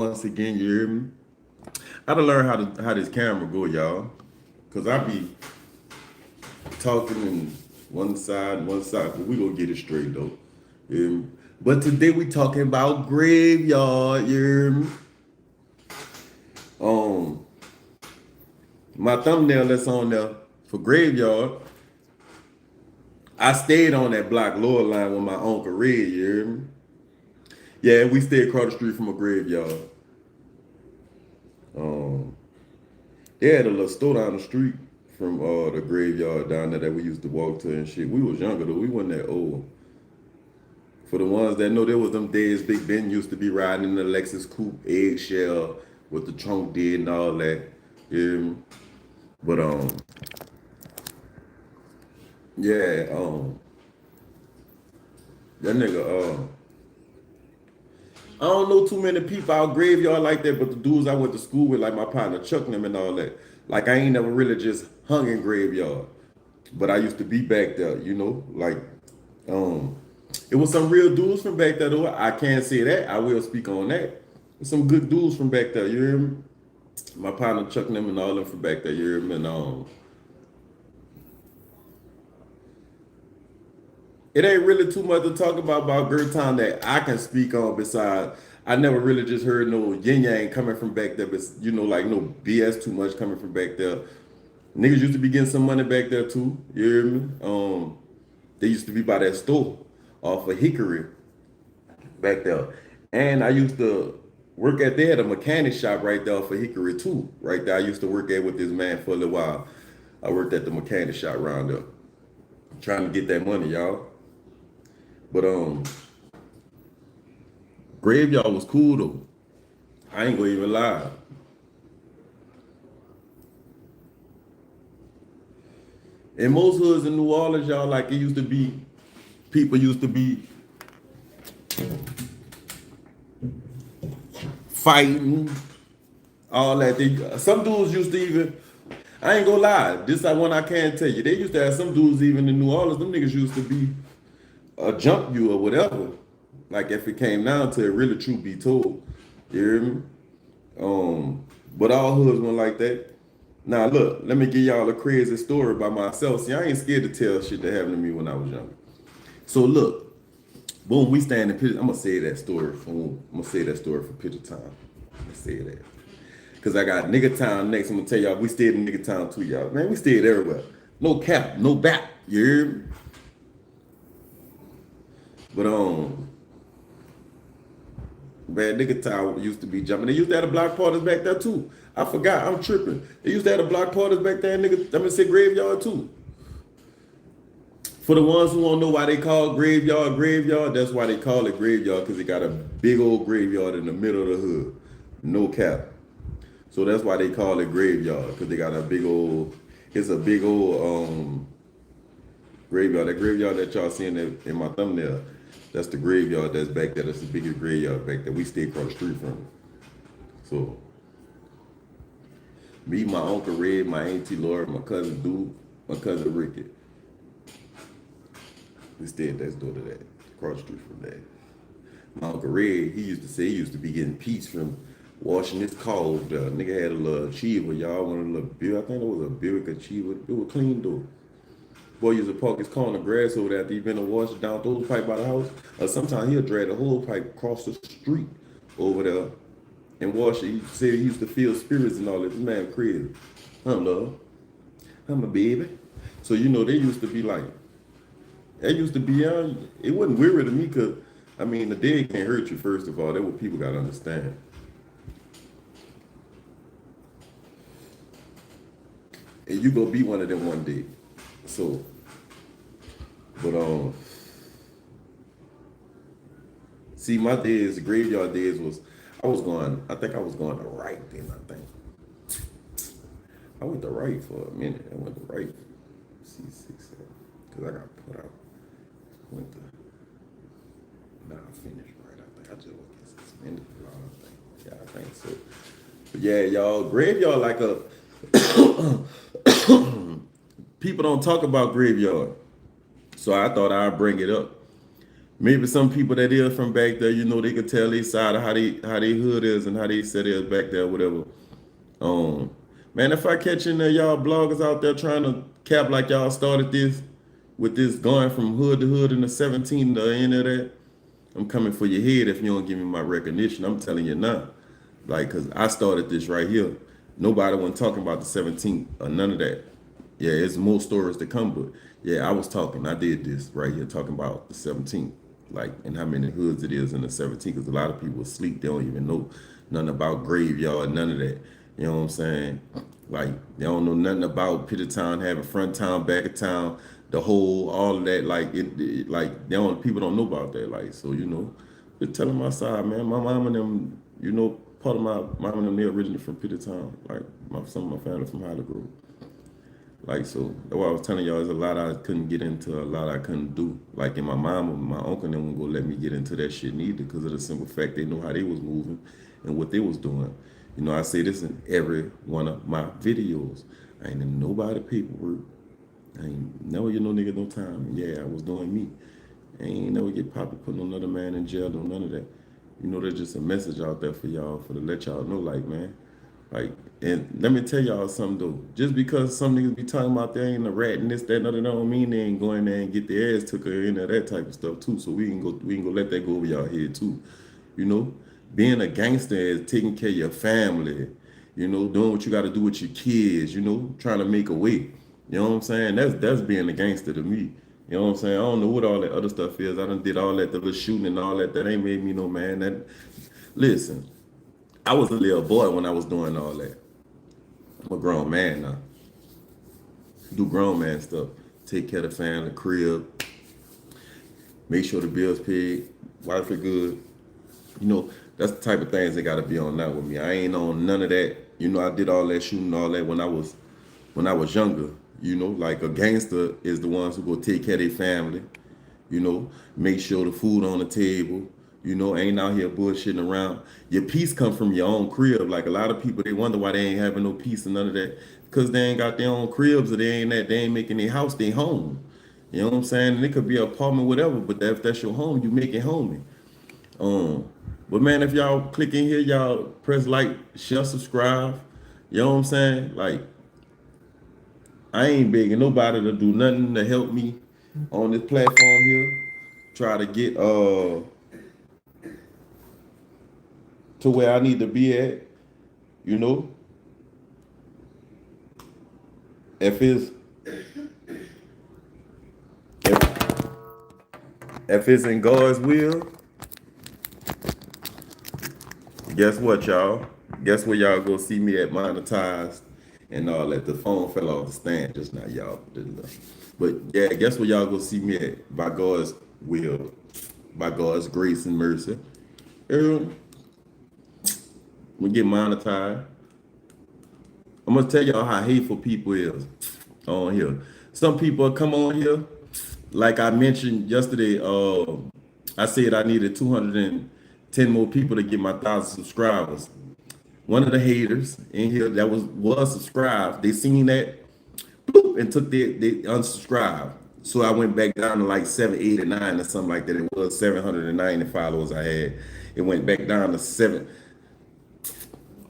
once again, you hear me? I done learn how this camera go, y'all. Cause I be talking in one side, but we gonna get it straight though. You hear me? But today we talking about graveyard, you hear me? Um, my thumbnail that's on there for graveyard, I stayed on that block lower line with my Uncle Red, you hear me? Yeah, we stayed across the street from a graveyard. Um, They had a little store down the street from the graveyard down there that we used to walk to and shit. We was younger though. We wasn't that old. For the ones that know, there was them days Big Ben used to be riding in the Lexus coupe eggshell with the trunk dead and all that. Yeah. But yeah, that nigga I don't know too many people out graveyard like that, but the dudes I went to school with, like my partner Chuck and them and all that, like I ain't never really just hung in graveyard. But I used to be back there, like um it was some real dudes from back there though. I can't say that. I will speak on that. Some good dudes from back there, you hear me? My partner Chuck and them and all them from back there, you hear me? And it ain't really too much to talk about Gert Town that I can speak on besides I never really just heard no yin yang coming from back there, but like no BS too much coming from back there. Niggas used to be getting some money back there too. You hear me? They used to be by that store off of Hickory back there. And I used to work at there at a mechanic shop right there for Hickory too. Right there. I used to work at with this man for a little while. I worked at the mechanic shop around there. Trying to get that money, y'all. But Graveyard was cool though. I ain't gonna even lie. In most hoods in New Orleans, y'all, like it used to be, people used to be fighting, all that. Some dudes used to even, I ain't gonna lie, this is one I can't tell you. They used to have some dudes even in New Orleans, them niggas used to be jump you or whatever. Like if it came down to it, really truth be told. You hear me? But all hoods went like that. Now look, let me give y'all a crazy story about myself. See, I ain't scared to tell shit that happened to me when I was younger. So look, boom, we stand in picture. I'm gonna say that story for picture time. Let's say that. Cause I got nigga town next. I'm gonna tell y'all we stayed in nigga town too, y'all. Man, we stayed everywhere. No cap, no back. You hear me? But man, nigga town used to be jumping. They used to have the block parties back there too. I forgot, I'm tripping. They used to have the block parties back there, nigga. I'm gonna say graveyard too. For the ones who don't know why they call graveyard, that's why they call it graveyard, because it got a big old graveyard in the middle of the hood. No cap. So that's why they call it graveyard, because they got a big old, it's a big old graveyard. That graveyard that y'all seeing in my thumbnail, that's the graveyard that's back there. That's the biggest graveyard back there. We stay across the street from it. So me, my Uncle Red, my Auntie Laura, my cousin Duke, my cousin Ricky. We stayed next door to that, across the street from that. My Uncle Red, he used to say he used to be getting peace from washing his car over there. Nigga had a little Achiever, y'all. One of the little Buick, I think it was a Buick Achiever. It was clean though. Boy used to park his car on the grass over there after he been to wash down through the pipe by the house. Or sometimes he'll drag the whole pipe across the street over there and wash it. He said he used to feel spirits and all that. This man crazy. I'm love. I'm a baby. So they used to be like, that used to be it wasn't weird to me because I mean the dead can't hurt you first of all. That's what people gotta understand. And you gonna be one of them one day. So, but see, my days, the graveyard days was, I think I was going to right then. I think I went to right for a minute. I went to right, C6, because I got put out. Went to, nah, I finished right. I think I just went to suspended for all. I think, yeah, I think so. But yeah, y'all, graveyard like a people don't talk about graveyard. So I thought I'd bring it up. Maybe some people that is from back there, you know, they could tell their side of how they hood is and how they said it is back there, whatever. Um, Man, if I catch any of y'all bloggers out there trying to cap like y'all started this with this going from hood to hood in the 17 to any of that, I'm coming for your head if you don't give me my recognition. I'm telling you now. Like, cause I started this right here. Nobody wasn't talking about the 17th or none of that. Yeah, it's more stories to come, but yeah, I was talking. I did this right here talking about the 17th, like, and how many hoods it is in the 17th. Because a lot of people sleep, they don't even know nothing about graveyard, none of that. You know what I'm saying? Like, they don't know nothing about Pittertown having front town, back of town, the whole, all of that. Like, like they don't, people don't know about that. Like, so you know, just tell them my side, man. My mom and them, you know, part of my mom and them, they originally from Pittertown. Like, some of my family from Holly Grove. Like, so that's what I was telling y'all, there's a lot I couldn't get into, a lot I couldn't do. Like, and my mom and my uncle and them won't go let me get into that shit neither because of the simple fact they know how they was moving and what they was doing. You know, I say this in every one of my videos. I ain't in nobody paperwork. I ain't never get no nigga no time. Yeah, I was doing me. I ain't never get popped and put no another man in jail, no none of that. You know, there's just a message out there for y'all, for to let y'all know, like, man. Like, and let me tell y'all something though. Just because some niggas be talking about they ain't a rat and this, that, and other, don't mean they ain't going there and get their ass took or any of that type of stuff too. So we can go let that go over y'all head too. You know, being a gangster is taking care of your family. You know, doing what you got to do with your kids. You know, trying to make a way. You know what I'm saying? That's being a gangster to me. You know what I'm saying? I don't know what all that other stuff is. I done did all that, the little shooting and all that. That ain't made me no man. That listen. I was a little boy when I was doing all that. I'm a grown man now. Do grown man stuff. Take care of the family, crib, make sure the bills paid, wife are good. You know, that's the type of things they gotta be on now with me. I ain't on none of that. You know, I did all that shooting, all that when I was younger. You know, like a gangster is the ones who go take care of their family, you know, make sure the food on the table, you know, ain't out here bullshitting around. Your peace come from your own crib. Like a lot of people, they wonder why they ain't having no peace and none of that. Because they ain't got their own cribs or they ain't making their house their home. You know what I'm saying? And it could be an apartment, whatever, but if that's your home, you make it homey. Um, but man, if y'all click in here, y'all press like, share, subscribe. You know what I'm saying? Like, I ain't begging nobody to do nothing to help me on this platform here. Try to get to where I need to be at, you know. If it's if, if it's in God's will, guess what, y'all? Guess where y'all go see me at monetized and all that. The phone fell off the stand just now, y'all. But yeah, guess where y'all go see me at? By God's will, by God's grace and mercy. Um, we get monetized. I'm gonna tell y'all how hateful people is on here. Some people come on here, like I mentioned yesterday. I said I needed 210 more people to get my 1,000 subscribers. One of the haters in here that was subscribed, they seen that, bloop, and took they unsubscribed. So I went back down to like 789 or something like that. It was 790 followers I had. It went back down to seven.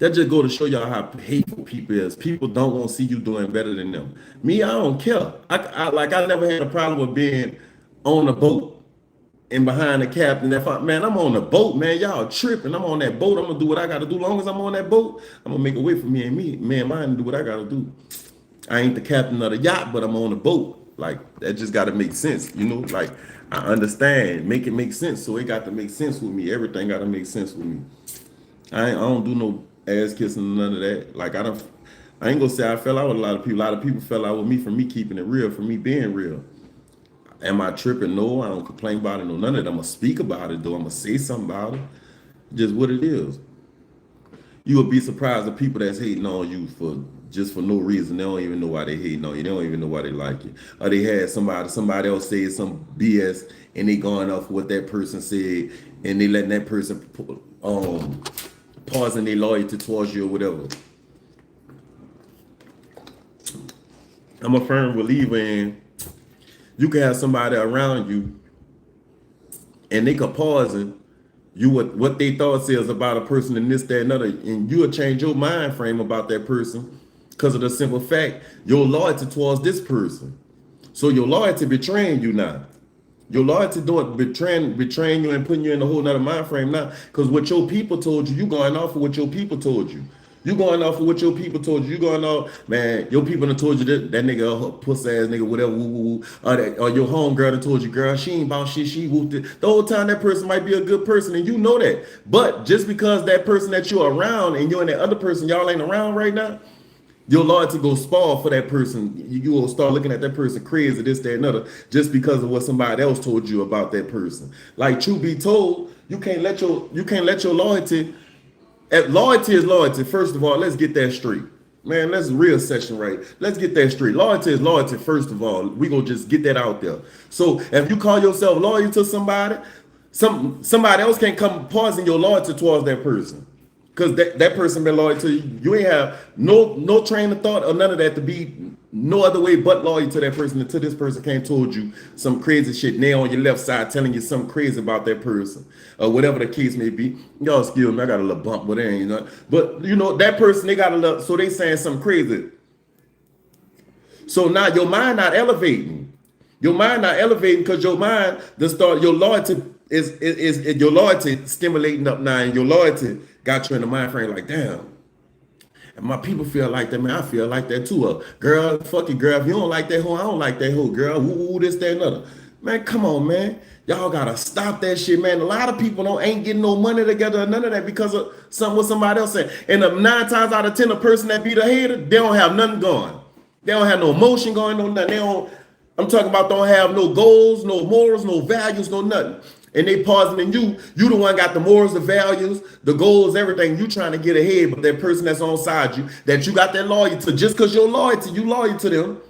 That just go to show y'all how hateful people is. People don't want to see you doing better than them. Me, I don't care. I never had a problem with being on a boat and behind the captain. Man, I'm on the boat, man. Y'all tripping. I'm on that boat. I'm gonna do what I gotta do. Long as I'm on that boat, I'm gonna make a way for me and mine to do what I gotta do. I ain't the captain of the yacht, but I'm on the boat. Like that just gotta make sense, you know. Like I understand, make it make sense. So it got to make sense with me. Everything gotta make sense with me. I don't do no ass kissing, none of that. Like I ain't gonna say I fell out with a lot of people. A lot of people fell out with me for me keeping it real, for me being real. Am I tripping? No, I don't complain about it. No, none of that. I'm gonna speak about it though. I'm gonna say something about it. Just what it is. You would be surprised the people that's hating on you for just for no reason. They don't even know why they hating on you. They don't even know why they like you. Or they had somebody else say some BS and they going off what that person said and they letting that person pausing their loyalty towards you or whatever. I'm a firm believer in you can have somebody around you and they could poison you what they thought says about a person and this, that, and other, and you'll change your mind frame about that person because of the simple fact your loyalty towards this person. So your loyalty betraying you now. Your loyalty doing betraying you and putting you in a whole nother mind frame now. Because what your people told you, you going off of what your people told you. You going off of what your people told you. You going off, man, your people done told you that nigga a pussy ass nigga, whatever, woo, woo, woo. Or your home girl done told you, girl, she ain't about shit, she whooped it. The whole time that person might be a good person and you know that. But just because that person that you're around and you and that other person, y'all ain't around right now, your loyalty go spoil for that person. You will start looking at that person crazy, this, that, and other, just because of what somebody else told you about that person. Like, truth be told, you can't let your loyalty. Loyalty is loyalty. First of all, let's get that straight. Man, that's a real session, right? Let's get that straight. Loyalty is loyalty, first of all. We gonna just get that out there. So if you call yourself loyal to somebody, somebody else can't come poison your loyalty towards that person. Because that person been loyal to you. You ain't have no train of thought or none of that to be no other way but loyal to that person until this person came told you some crazy shit now on your left side telling you something crazy about that person or whatever the case may be. Y'all excuse me, I got a little bump with it, you know. But you know, that person, they got a little, so they saying something crazy. So now your mind not elevating. Your mind not elevating because your mind, your loyalty is your loyalty stimulating up now, and your loyalty got you in the mind frame like, damn. And my people feel like that, man. I feel like that too. Girl, fuck you, girl. If you don't like that hoe, I don't like that hoe, girl. Woo, this, that, and other. Man, come on, man. Y'all gotta stop that shit, man. A lot of people ain't getting no money together or none of that because of something what somebody else said. And 9 times out of 10, the person that be the hater, they don't have nothing going. They don't have no emotion going, no nothing. I'm talking about don't have no goals, no morals, no values, no nothing. And they pausing in you the one got the morals, the values, the goals, everything. You trying to get ahead, but that person that's on side you, that you got that loyalty to, just because you're loyalty, you loyal to them.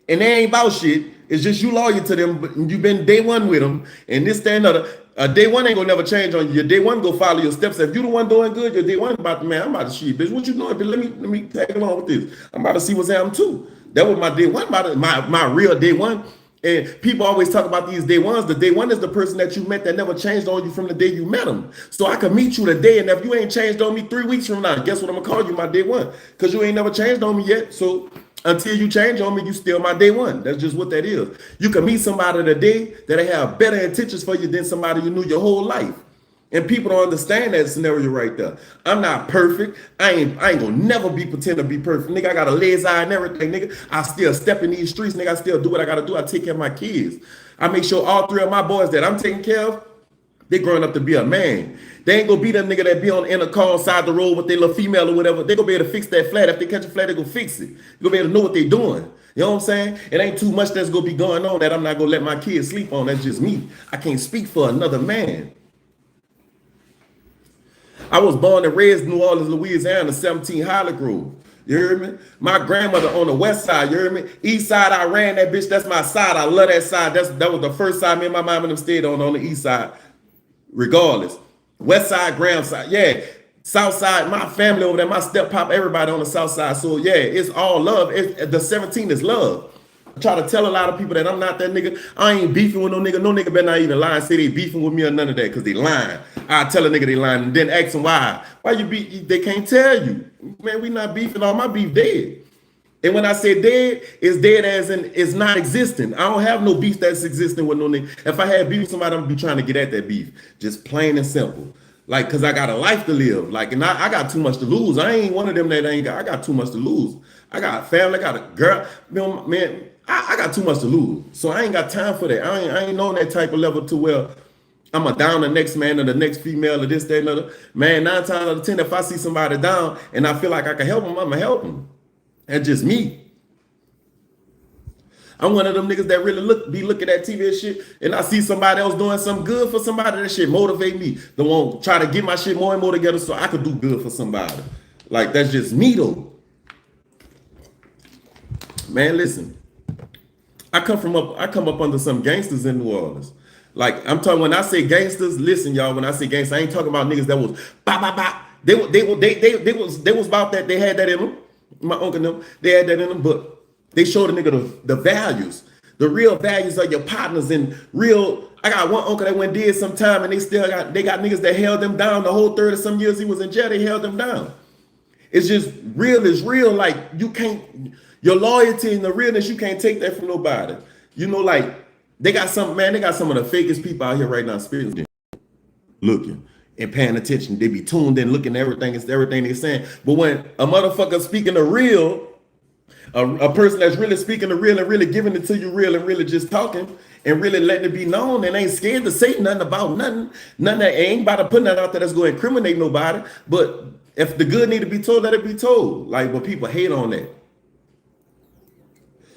And they ain't about shit. It's just you loyal to them, but you've been day one with them. And this, that, and other. Day one ain't gonna never change on you. Your day one go follow your steps. If you the one doing good, your day one about the man, I'm about to shit, bitch. What you doing? But let me tag along with this. I'm about to see what's happening too. That was my day one, my real day one. And people always talk about these day ones. The day one is the person that you met that never changed on you from the day you met them. So I can meet you today, and if you ain't changed on me 3 weeks from now, guess what I'm gonna call you my day one? Because you ain't never changed on me yet. So until you change on me, you still my day one. That's just what that is. You can meet somebody today that have better intentions for you than somebody you knew your whole life. And people don't understand that scenario right there. I'm not perfect. I ain't gonna never be pretend to be perfect. Nigga, I got a lazy eye and everything, nigga. I still step in these streets, nigga. I still do what I gotta do. I take care of my kids. I make sure all 3 of my boys that I'm taking care of, they growing up to be a man. They ain't gonna be them nigga that be in a car on side the road with their little female or whatever. They gonna be able to fix that flat. If they catch a flat, they gonna fix it. You gonna be able to know what they doing. You know what I'm saying? It ain't too much that's gonna be going on that I'm not gonna let my kids sleep on. That's just me. I can't speak for another man. I was born and raised in New Orleans, Louisiana, 17 Holly Grove. You hear me? My grandmother on the west side, you hear me? East side, I ran that bitch. That's my side. I love that side. That was the first side me and my mom and them stayed on the east side, regardless. West side, Graham side, yeah. South side, my family over there, my step pop, everybody on the south side. So yeah, it's all love. The 17 is love. I try to tell a lot of people that I'm not that nigga. I ain't beefing with no nigga. No nigga better not even lie and say they beefing with me or none of that, because they lying. I tell a nigga they lying and then ask them why. Why you beef? They can't tell you. Man, we not beefing. All my beef dead. And when I say dead, it's dead as in it's not existing. I don't have no beef that's existing with no nigga. If I had beef with somebody, I'm gonna be trying to get at that beef. Just plain and simple. Like, cause I got a life to live. Like, and I got too much to lose. I ain't one of them that ain't got. I got too much to lose. I got family. I got a girl. Man, I got too much to lose. So I ain't got time for that. I ain't on that type of level to where I'm a down the next man or the next female or this, that, and other. Man, 9 times out of 10, if I see somebody down and I feel like I can help them, I'ma help them. That's just me. I'm one of them niggas that really be looking at TV and shit, and I see somebody else doing something good for somebody, that shit motivate me. The one try to get my shit more and more together so I could do good for somebody. Like, that's just me though. Man, listen. I come up under some gangsters in New Orleans. Like, I'm talking, when I say gangsters, listen, y'all, when I say gangsters, I ain't talking about niggas that was bop, bop, bop. They was about that. They had that in them. My uncle and them, they had that in them, but they showed a nigga the values. The real values are your partners and real. I got one uncle that went dead sometime and they got niggas that held them down the whole 30 some years he was in jail. They held them down. It's just real is real. Like you can't your loyalty and the realness, you can't take that from nobody. You know, like they got some man, they got some of the fakest people out here right now, spiritually looking and paying attention. They be tuned in, looking at everything, it's everything they're saying. But when a motherfucker speaking the real, a person that's really speaking the real and really giving it to you real and really just talking and really letting it be known and ain't scared to say nothing about nothing that ain't about to put that out there that's going to incriminate nobody. But if the good need to be told, let it be told. Like, but people hate on that.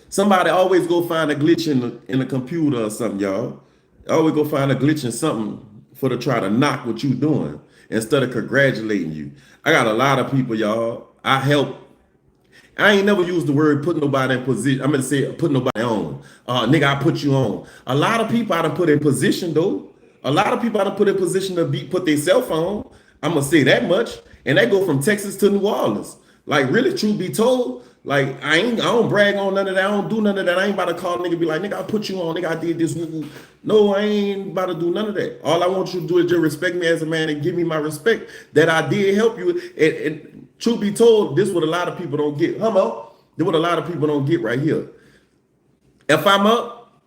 Somebody always go find a glitch in the computer or something, y'all. Always go find a glitch in something for to try to knock what you doing instead of congratulating you. I got a lot of people, y'all. I ain't never used the word put nobody in position. I'm gonna say put nobody on. Nigga, I put you on. A lot of people I done put in position though. A lot of people I done put in position to put their cell phone. I'm gonna say that much. And they go from Texas to New Orleans. Like really, truth be told, like I don't brag on none of that. I don't do none of that. I ain't about to call nigga be like, nigga, I put you on, nigga, I did this. No, I ain't about to do none of that. All I want you to do is just respect me as a man and give me my respect that I did help you. And truth be told, this is what a lot of people don't get. Hummo, this is what a lot of people don't get right here. If I'm up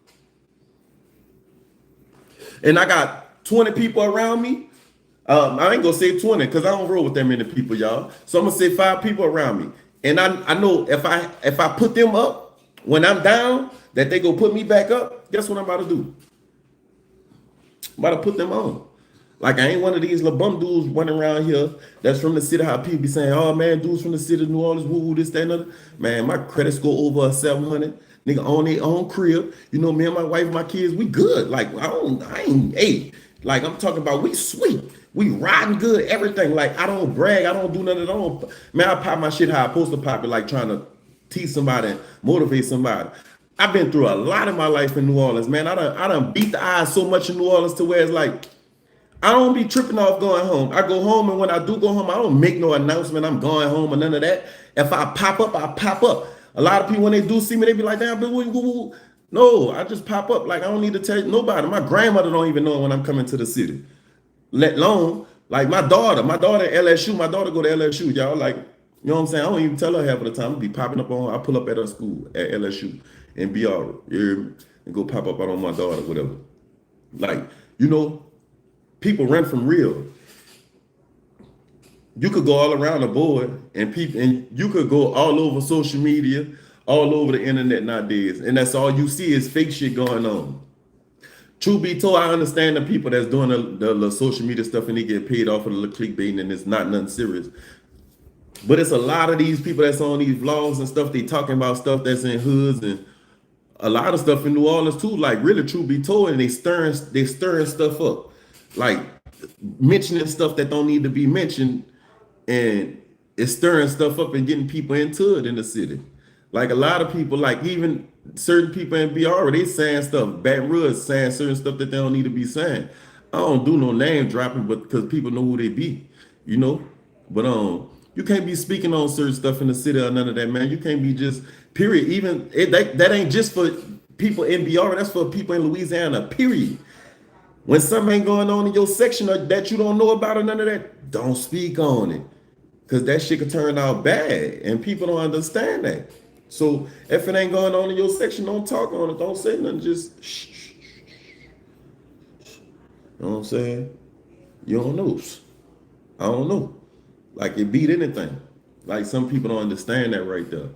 and I got 20 people around me, I ain't gonna say 20 because I don't roll with that many people, y'all. So I'm gonna say 5 people around me. And I know if I put them up when I'm down, that they go put me back up, guess what I'm about to do? I'm about to put them on. Like I ain't one of these little bum dudes running around here that's from the city. How people be saying, oh man, dudes from the city of New Orleans, woo, this, that, and other. Man, my credit score over 700. Nigga own their own crib. You know, me and my wife, my kids, we good. Like I ain't, hey, like I'm talking about we sweet. We riding good, everything. Like I don't brag, I don't do nothing. Man, I pop my shit how I supposed to pop it, like trying to teach somebody and motivate somebody. I've been through a lot of my life in New Orleans, man. I done beat the eyes so much in New Orleans to where it's like I don't be tripping off going home. I go home, and when I do go home, I don't make no announcement I'm going home or none of that. If I pop up, I pop up. A lot of people when they do see me, they be like, damn, but no, I just pop up. Like I don't need to tell nobody. My grandmother don't even know when I'm coming to the city. Let alone like my daughter at LSU, my daughter go to LSU, y'all. Like, you know what I'm saying? I don't even tell her half of the time. I be popping up on her. I pull up at her school at LSU and be all and go pop up on my daughter, whatever. Like, you know, people run from real. You could go all around the board and you could go all over social media, all over the internet nowadays, and that's all you see is fake shit going on. Truth be told, I understand the people that's doing the social media stuff and they get paid off of the clickbait and it's not nothing serious. But it's a lot of these people that's on these vlogs and stuff, they talking about stuff that's in hoods and a lot of stuff in New Orleans too, like really truth be told, and they stirring stuff up. Like mentioning stuff that don't need to be mentioned, and it's stirring stuff up and getting people into it in the city. Like a lot of people, like even certain people in BR, they saying stuff. Baton Rouge saying certain stuff that they don't need to be saying. I don't do no name dropping, but because people know who they be, you know. But you can't be speaking on certain stuff in the city or none of that, man. You can't be just period. Even that ain't just for people in BR. That's for people in Louisiana. Period. When something ain't going on in your section or that you don't know about or none of that, don't speak on it, because that shit could turn out bad, and people don't understand that. So if it ain't going on in your section, don't talk on it. Don't say nothing. Just shh. You know what I'm saying? You don't know. I don't know. Like it beat anything. Like some people don't understand that right there.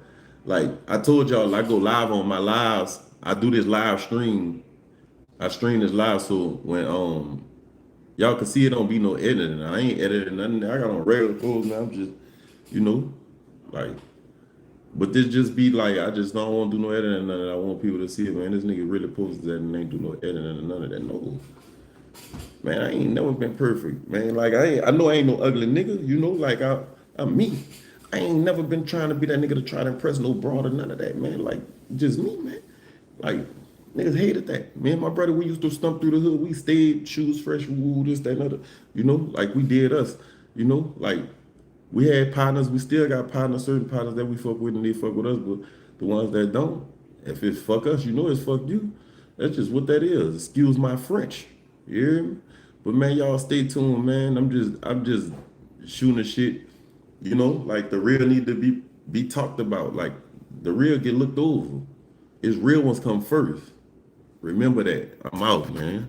Like I told y'all, I go live on my lives. I do this live stream. I stream this live so when y'all can see it, don't be no editing. I ain't editing nothing. I got on regular clothes now. I'm just, you know, like. But this just be like, I just don't want to do no editing and none of that. I want people to see it, man. This nigga really posted that and ain't do no editing and none of that. No. Man, I ain't never been perfect, man. Like I know I ain't no ugly nigga, you know, like I'm me. I ain't never been trying to be that nigga to try to impress no broad or none of that, man. Like, just me, man. Like, niggas hated that. Me and my brother, we used to stump through the hood. We stayed, shoes fresh, woo, this, that, and other. You know, like we did us. You know, like we had partners. We still got partners, certain partners that we fuck with and they fuck with us. But the ones that don't, If it's fuck us, you know it's fuck you. That's just what that is. Excuse my French. You hear me? But man, y'all stay tuned, man. I'm just shooting the shit. You know, like the real need to be talked about. Like the real get looked over. It's real ones come first. Remember that. I'm out, man.